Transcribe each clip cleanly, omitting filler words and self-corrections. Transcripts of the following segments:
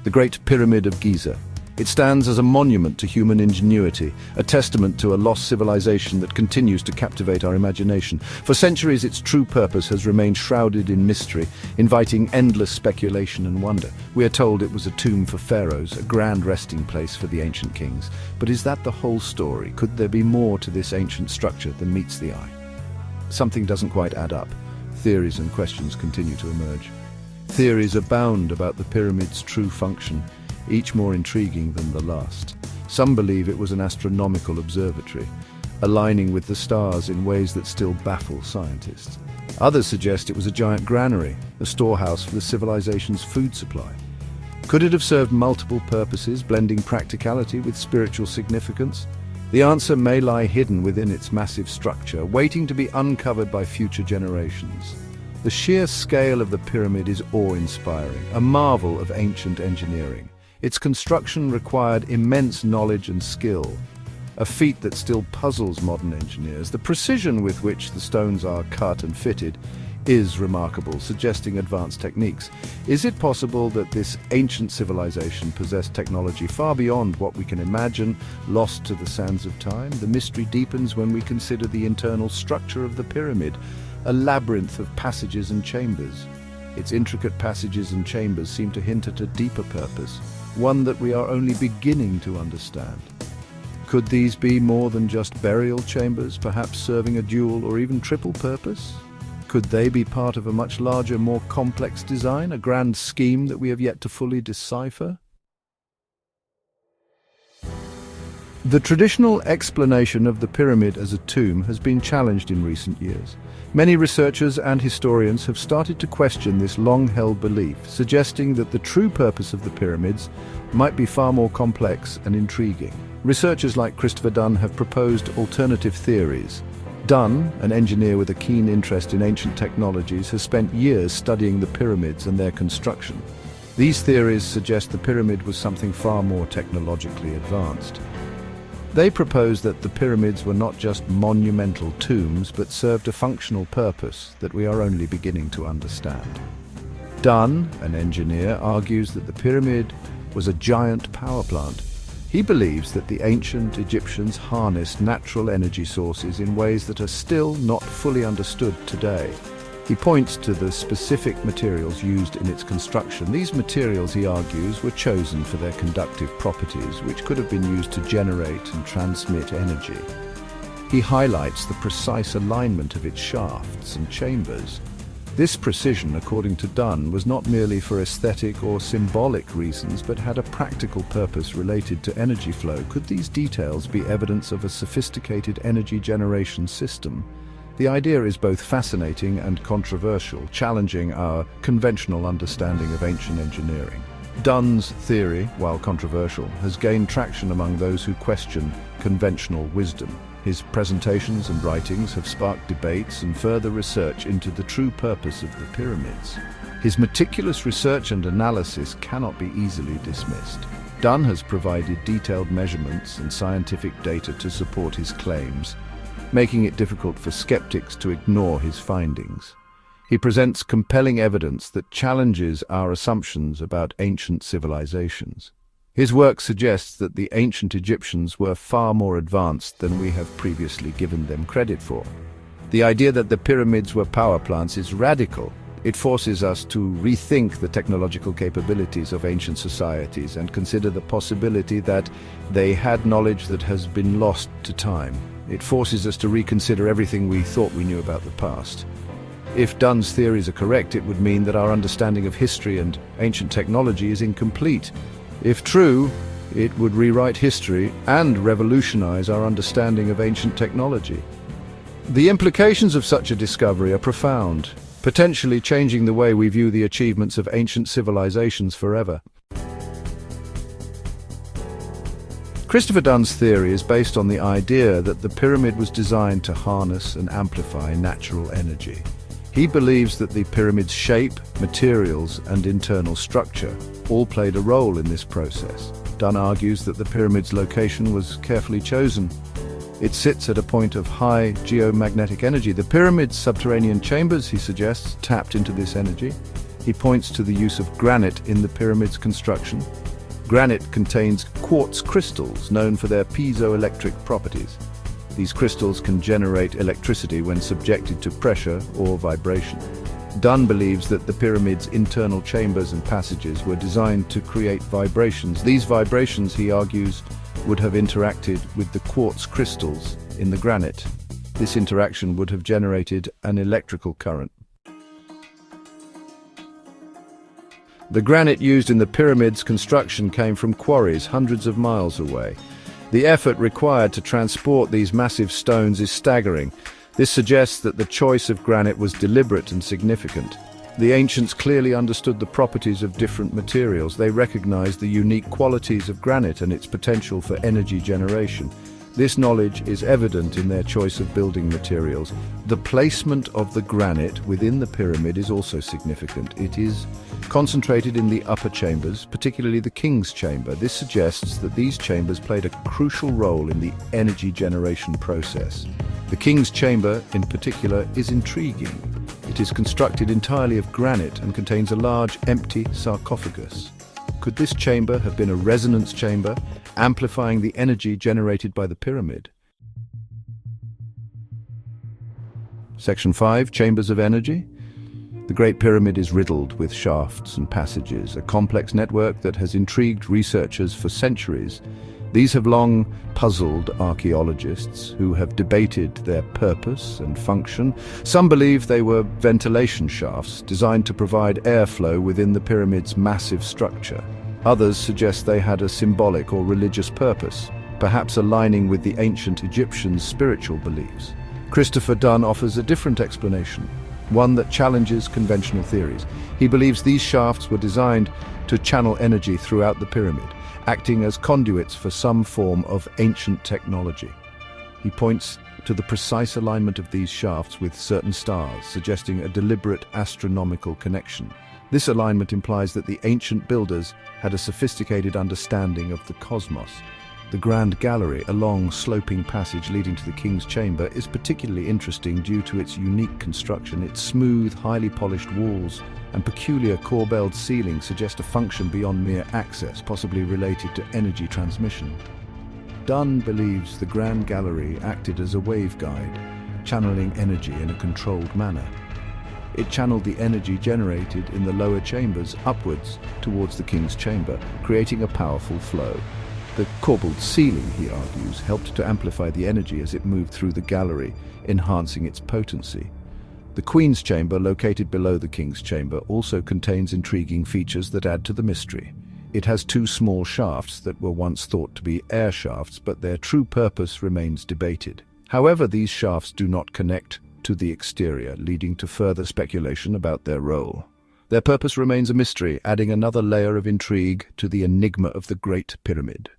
the Great Pyramid of Giza. It stands as a monument to human ingenuity, a testament to a lost civilization that continues to captivate our imagination. For centuries, its true purpose has remained shrouded in mystery, inviting endless speculation and wonder. We are told it was a tomb for pharaohs, a grand resting place for the ancient kings. But is that the whole story? Could there be more to this ancient structure than meets the eye? Something doesn't quite add up. Theories and questions continue to emerge. Theories abound about the pyramid's true function, each more intriguing than the last. Some believe it was an astronomical observatory, aligning with the stars in ways that still baffle scientists. Others suggest it was a giant granary, a storehouse for the civilization's food supply. Could it have served multiple purposes, blending practicality with spiritual significance? The answer may lie hidden within its massive structure, waiting to be uncovered by future generations. The sheer scale of the pyramid is awe-inspiring, a marvel of ancient engineering. Its construction required immense knowledge and skill, a feat that still puzzles modern engineers. The precision with which the stones are cut and fitted is remarkable, suggesting advanced techniques. Is it possible that this ancient civilization possessed technology far beyond what we can imagine, lost to the sands of time? The mystery deepens when we consider the internal structure of the pyramid, a labyrinth of passages and chambers. Its intricate passages and chambers seem to hint at a deeper purpose, one that we are only beginning to understand. Could these be more than just burial chambers, perhaps serving a dual or even triple purpose? Could they be part of a much larger, more complex design, a grand scheme that we have yet to fully decipher? The traditional explanation of the pyramid as a tomb has been challenged in recent years. Many researchers and historians have started to question this long-held belief, suggesting that the true purpose of the pyramids might be far more complex and intriguing. Researchers like Christopher Dunn have proposed alternative theories. Dunn, an engineer with a keen interest in ancient technologies, has spent years studying the pyramids and their construction. These theories suggest the pyramid was something far more technologically advanced. They propose that the pyramids were not just monumental tombs, but served a functional purpose that we are only beginning to understand. Dunn, an engineer, argues that the pyramid was a giant power plant. He believes that the ancient Egyptians harnessed natural energy sources in ways that are still not fully understood today. He points to the specific materials used in its construction. These materials, he argues, were chosen for their conductive properties, which could have been used to generate and transmit energy. He highlights the precise alignment of its shafts and chambers. This precision, according to Dunn, was not merely for aesthetic or symbolic reasons, but had a practical purpose related to energy flow. Could these details be evidence of a sophisticated energy generation system? The idea is both fascinating and controversial, challenging our conventional understanding of ancient engineering. Dunn's theory, while controversial, has gained traction among those who question conventional wisdom. His presentations and writings have sparked debates and further research into the true purpose of the pyramids. His meticulous research and analysis cannot be easily dismissed. Dunn has provided detailed measurements and scientific data to support his claims, making it difficult for skeptics to ignore his findings. He presents compelling evidence that challenges our assumptions about ancient civilizations. His work suggests that the ancient Egyptians were far more advanced than we have previously given them credit for. The idea that the pyramids were power plants is radical. It forces us to rethink the technological capabilities of ancient societies and consider the possibility that they had knowledge that has been lost to time. It forces us to reconsider everything we thought we knew about the past. If Dunn's theories are correct, it would mean that our understanding of history and ancient technology is incomplete. If true, it would rewrite history and revolutionize our understanding of ancient technology. The implications of such a discovery are profound, potentially changing the way we view the achievements of ancient civilizations forever. Christopher Dunn's theory is based on the idea that the pyramid was designed to harness and amplify natural energy. He believes that the pyramid's shape, materials, and internal structure all played a role in this process. Dunn argues that the pyramid's location was carefully chosen. It sits at a point of high geomagnetic energy. The pyramid's subterranean chambers, he suggests, tapped into this energy. He points to the use of granite in the pyramid's construction. Granite contains quartz crystals known for their piezoelectric properties. These crystals can generate electricity when subjected to pressure or vibration. Dunn believes that the pyramid's internal chambers and passages were designed to create vibrations. These vibrations, he argues, would have interacted with the quartz crystals in the granite. This interaction would have generated an electrical current. The granite used in the pyramid's construction came from quarries hundreds of miles away. The effort required to transport these massive stones is staggering. This suggests that the choice of granite was deliberate and significant. The ancients clearly understood the properties of different materials. They recognized the unique qualities of granite and its potential for energy generation. This knowledge is evident in their choice of building materials. The placement of the granite within the pyramid is also significant. It is concentrated in the upper chambers, particularly the king's chamber. This suggests that these chambers played a crucial role in the energy generation process. The king's chamber, in particular, is intriguing. It is constructed entirely of granite and contains a large, empty sarcophagus. Could this chamber have been a resonance chamber, amplifying the energy generated by the pyramid? Section 5. Chambers of energy. The Great Pyramid is riddled with shafts and passages, a complex network that has intrigued researchers for centuries. These have long puzzled archaeologists who have debated their purpose and function. Some believe they were ventilation shafts designed to provide airflow within the pyramid's massive structure. Others suggest they had a symbolic or religious purpose, perhaps aligning with the ancient Egyptians' spiritual beliefs. Christopher Dunn offers a different explanation, one that challenges conventional theories. He believes these shafts were designed to channel energy throughout the pyramid, acting as conduits for some form of ancient technology. He points to the precise alignment of these shafts with certain stars, suggesting a deliberate astronomical connection. This alignment implies that the ancient builders had a sophisticated understanding of the cosmos. The Grand Gallery, a long, sloping passage leading to the king's chamber, is particularly interesting due to its unique construction. Its smooth, highly polished walls and peculiar corbelled ceiling suggest a function beyond mere access, possibly related to energy transmission. Dunn believes the Grand Gallery acted as a waveguide, channeling energy in a controlled manner. It channeled the energy generated in the lower chambers upwards towards the king's chamber, creating a powerful flow. The corbelled ceiling, he argues, helped to amplify the energy as it moved through the gallery, enhancing its potency. The Queen's chamber, located below the King's chamber, also contains intriguing features that add to the mystery. It has two small shafts that were once thought to be air shafts, but their true purpose remains debated. However, these shafts do not connect to the exterior, leading to further speculation about their role. Their purpose remains a mystery, adding another layer of intrigue to the enigma of the Great Pyramid.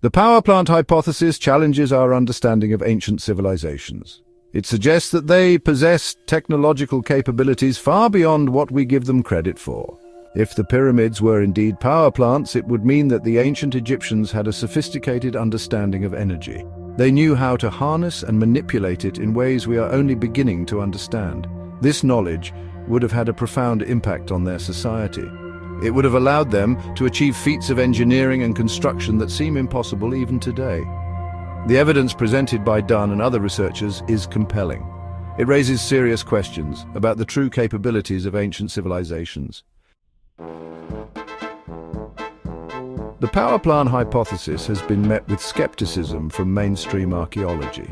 The power plant hypothesis challenges our understanding of ancient civilizations. It suggests that they possessed technological capabilities far beyond what we give them credit for. If the pyramids were indeed power plants, it would mean that the ancient Egyptians had a sophisticated understanding of energy. They knew how to harness and manipulate it in ways we are only beginning to understand. This knowledge would have had a profound impact on their society. It would have allowed them to achieve feats of engineering and construction that seem impossible even today. The evidence presented by Dunn and other researchers is compelling. It raises serious questions about the true capabilities of ancient civilizations. The power plant hypothesis has been met with skepticism from mainstream archaeology.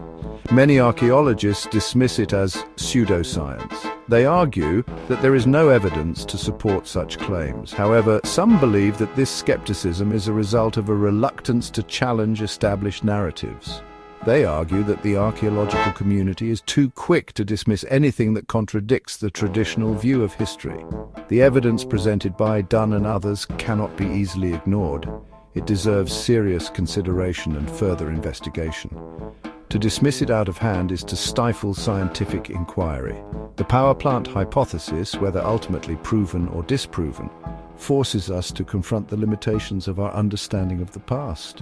Many archaeologists dismiss it as pseudoscience. They argue that there is no evidence to support such claims. However, some believe that this skepticism is a result of a reluctance to challenge established narratives. They argue that the archaeological community is too quick to dismiss anything that contradicts the traditional view of history. The evidence presented by Dunn and others cannot be easily ignored. It deserves serious consideration and further investigation. To dismiss it out of hand is to stifle scientific inquiry. The power plant hypothesis, whether ultimately proven or disproven, forces us to confront the limitations of our understanding of the past.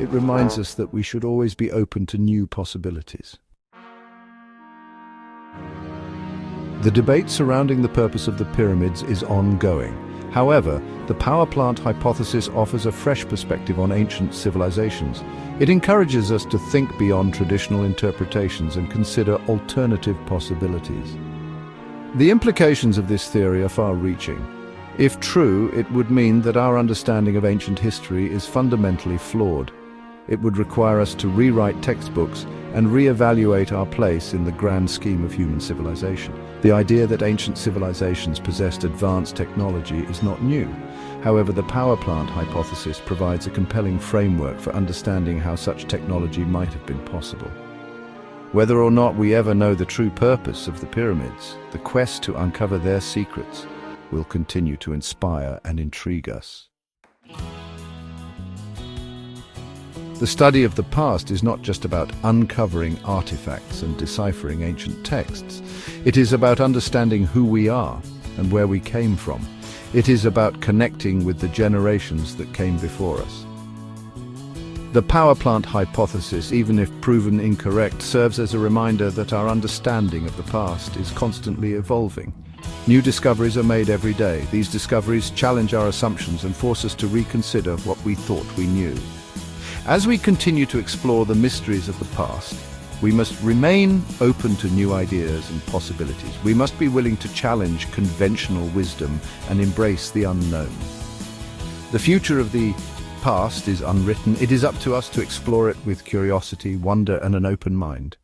It reminds us that we should always be open to new possibilities. The debate surrounding the purpose of the pyramids is ongoing. However, the power plant hypothesis offers a fresh perspective on ancient civilizations. It encourages us to think beyond traditional interpretations and consider alternative possibilities. The implications of this theory are far-reaching. If true, it would mean that our understanding of ancient history is fundamentally flawed. It would require us to rewrite textbooks and re-evaluate our place in the grand scheme of human civilization. The idea that ancient civilizations possessed advanced technology is not new. However, the power plant hypothesis provides a compelling framework for understanding how such technology might have been possible. Whether or not we ever know the true purpose of the pyramids, the quest to uncover their secrets will continue to inspire and intrigue us. The study of the past is not just about uncovering artifacts and deciphering ancient texts. It is about understanding who we are and where we came from. It is about connecting with the generations that came before us. The power plant hypothesis, even if proven incorrect, serves as a reminder that our understanding of the past is constantly evolving. New discoveries are made every day. These discoveries challenge our assumptions and force us to reconsider what we thought we knew. As we continue to explore the mysteries of the past, we must remain open to new ideas and possibilities. We must be willing to challenge conventional wisdom and embrace the unknown. The future of the past is unwritten. It is up to us to explore it with curiosity, wonder, and an open mind.